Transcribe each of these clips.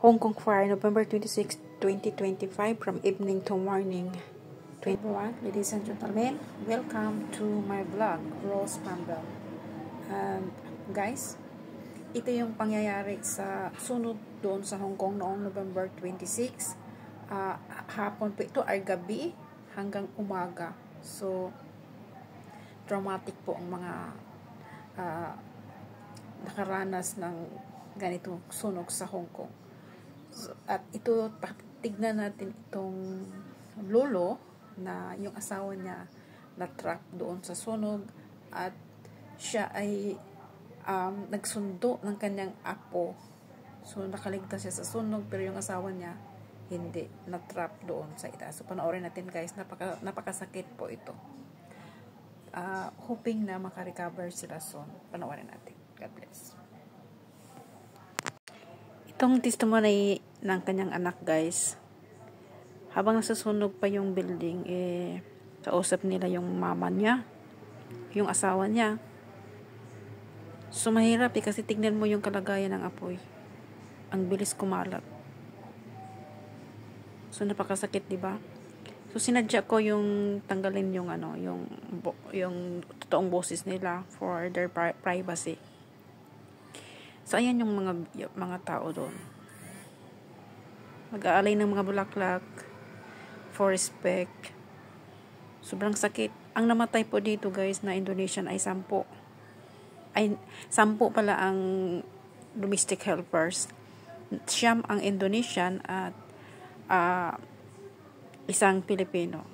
Hong Kong Fire, November 26, 2025, from evening to morning. Everyone, ladies and gentlemen, welcome to my vlog, Rose Campbell. And guys, ito yung pangyayari sa sunod doon sa Hong Kong noong November 26. Hapon po ito ay gabi hanggang umaga. So, dramatic po ang mga nakaranas ng ganitong sunog sa Hong Kong. So, at ito, tignan natin itong lolo na yung asawa niya na-trap doon sa sunog at siya ay nagsundo ng kanyang apo. So, nakaligtas siya sa sunog pero yung asawa niya hindi, na-trap doon sa itaas. So, panoorin natin guys, napakasakit po ito. Hoping na makarecover sila soon. Panoorin natin. God bless. Itong testimony ng kanyang anak guys, habang nasusunog pa yung building, kausap nila yung mama niya, yung asawa niya. So mahirap kasi tignan mo yung kalagayan ng apoy. Ang bilis kumalat. So napakasakit, di ba? So sinadya ko yung tanggalin yung yung totoong boses nila for their privacy. So ayan yung mga tao doon. Mag-aalay ng mga bulaklak for respect. Sobrang sakit. Ang namatay po dito guys na Indonesian ay 10. Ay 10 pala ang domestic helpers. 9 ang Indonesian at 1 Pilipino.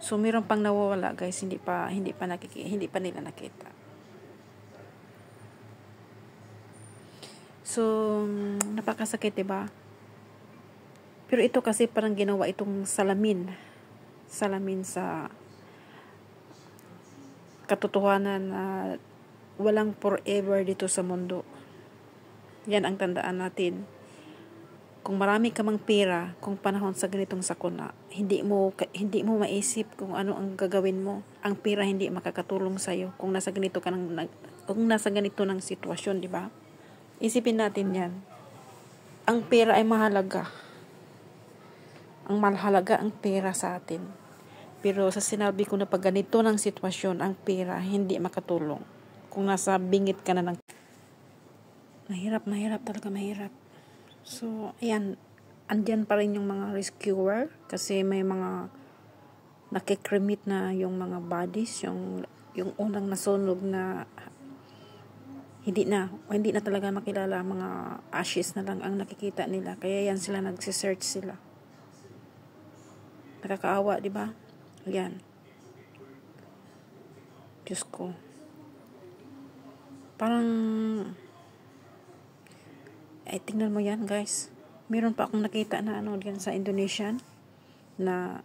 So mayroon pang nawawala guys, hindi pa nila nakita. So napakasakit, 'di ba? Pero ito kasi parang ginawa itong salamin sa katotohanan na walang forever dito sa mundo. Yan ang tandaan natin. Kung marami ka mang pera, kung panahon sa ganitong sakuna, hindi mo maisip kung ano ang gagawin mo. Ang pera hindi makakatulong sa iyo kung nasa ganito ng sitwasyon, di ba? Isipin natin 'yan. Ang pera ay mahalaga. Ang mahalaga ang pera sa atin. Pero sa sinabi ko na pag ganito ng sitwasyon, ang pera hindi makatulong. Kung nasa bingit ka na ng mahirap talaga, mahirap. So, ayan, andyan pa rin yung mga rescuer kasi may mga nakikremit na yung mga bodies, yung unang nasunog na hindi na talaga makilala, mga ashes na lang ang nakikita nila. Kaya yan sila nagsisearch sila. Nakakaawa, di ba? Yan. Diyos ko. Parang tingnan mo yan guys. Meron pa akong nakita na diyan sa Indonesian na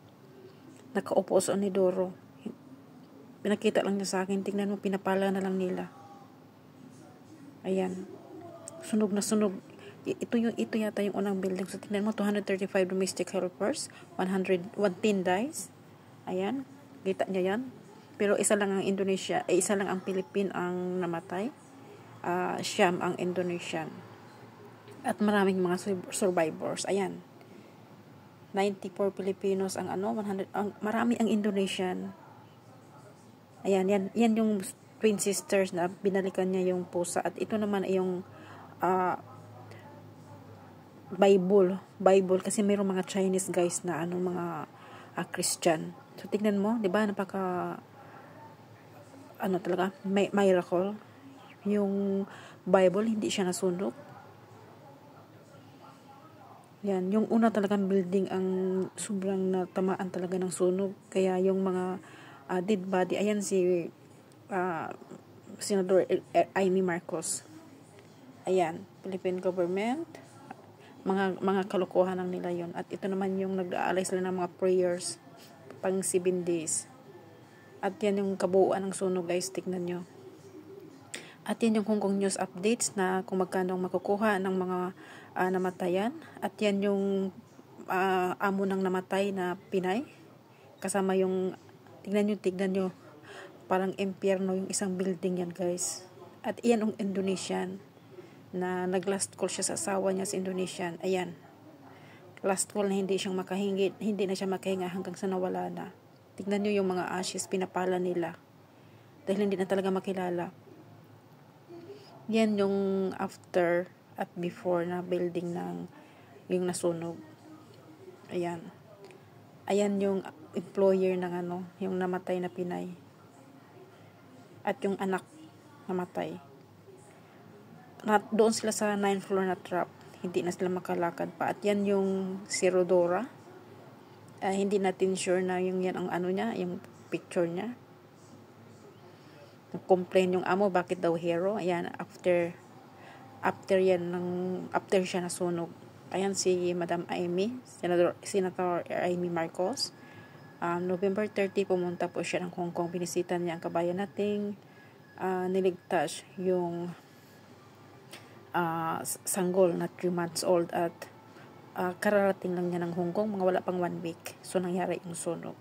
nakaupo sa Onidoro. Pinakita lang niya sa akin. Tingnan mo, pinapala na lang nila. Ayan. Sunog na sunog. Ito yata yung unang building. So tingnan mo, 235 domestic helpers, 110 dies. Ayan. Kita niya yan. Pero isa lang ang isa lang ang Philippine ang namatay. 9 ang Indonesian. At maraming mga survivors. Ayan. 94 Filipinos ang 100 marami ang Indonesian. Ayan, yan yung twin sisters na binalikan niya yung pusa. At ito naman ay yung Bible kasi mayroong mga Chinese guys na mga Christian. So tignan mo, 'di ba? Napaka talaga miracle. Yung Bible hindi siya nasunog. Yan, yung una talagang building ang sobrang natamaan talaga ng sunog. Kaya yung mga dead body, ayan si Senador Amy Marcos. Ayan, Philippine government. Mga kalokohan lang nila yon. At ito naman yung nag-aalay sila ng mga prayers pang 7 days. At yan yung kabuuan ng sunog guys, tignan nyo. At yan yung Hong Kong News updates na kung magkano makukuha ng mga namatayan. At yan yung amo ng namatay na Pinay. Kasama yung, tignan nyo, parang impyerno yung isang building yan guys. At yan yung Indonesian. na nag-last call siya sa asawa niya sa Indonesian. Ayan. Last call na hindi na siya makahinga hanggang sa nawala na. Tignan niyo yung mga ashes, pinapala nila. Dahil hindi na talaga makilala. Yan yung after at before na building ng yung nasunog. Ayan. Ayan yung employer ng yung namatay na Pinay. At yung anak namatay. Doon sila sa 9th floor na trap. Hindi na sila makalakad pa. At yan yung si Rodora. Hindi natin sure na yung yan ang niya, yung picture niya. Nag-complain yung amo, bakit daw hero? Ayan, after siya nasunog. Ayan si Madam Amy, Senator Amy Marcos. November 30, pumunta po siya ng Hong Kong. Binisita niya ang kabayan nating niligtas yung sanggol na 3 months old at kararating lang niya ng Hong Kong, mga wala pang 1 week. So, nangyari yung sunog.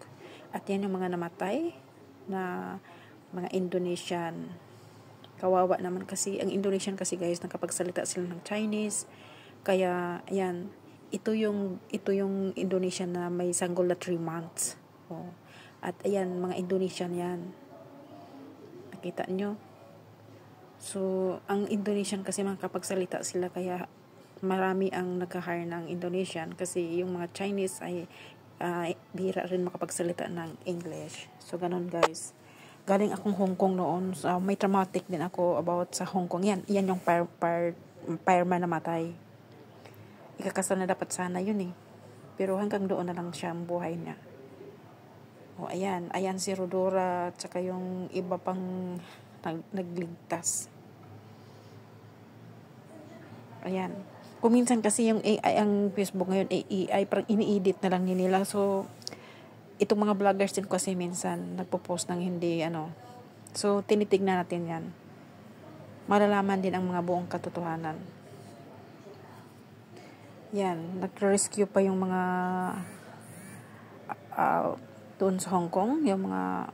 At yan yung mga namatay na mga Indonesian. Kawawa naman kasi, ang Indonesian kasi guys, nakapagsalita sila ng Chinese. Kaya, ayan, ito yung Indonesian na may sanggol na 3 months. Oh. At ayan, mga Indonesian yan. Nakita nyo? So, ang Indonesian kasi makapagsalita sila, kaya marami ang nag-hire ng Indonesian kasi yung mga Chinese ay bihira rin makapagsalita ng English. So, ganun guys. Galing akong Hong Kong noon. So, may traumatic din ako about sa Hong Kong. Yan yung fireman na matay. Ikakasal na dapat sana yun eh. Pero hanggang doon na lang siya ang buhay niya. O, ayan. Ayan si Rodora at saka yung iba pang nagligtas. Ayan. Kuminsan kasi yung AI, ang Facebook ngayon, AI, parang ini-edit na lang nila. So, itong mga vloggers din kasi minsan nagpo-post ng hindi So, tinitignan natin yan. Malalaman din ang mga buong katotohanan. Yan. Nag-rescue pa yung mga doon sa Hong Kong, yung mga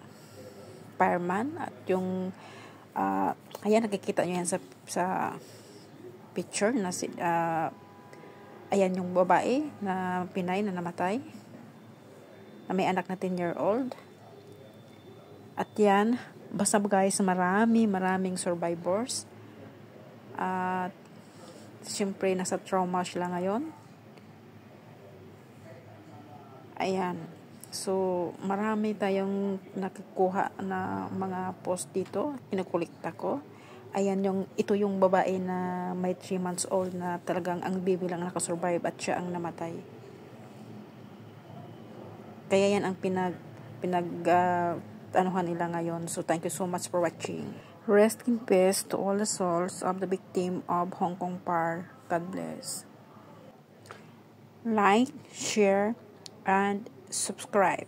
fireman at yung ayan, nakikita nyo yan sa picture na ayan yung babae na Pinay na namatay na may anak na 10-year-old. At yan, basta guys, maraming survivors. At siyempre, nasa trauma sila ngayon. Ayan. So, marami tayong nakukuha na mga post dito. Kinukulikta ko. Ayan ito yung babae na may 3 months old na talagang ang baby lang nakasurvive at siya ang namatay. Kaya yan ang anuhan nila ngayon. So, thank you so much for watching. Rest in peace to all the souls of the victim of Hong Kong fire. God bless. Like, share, and subscribe.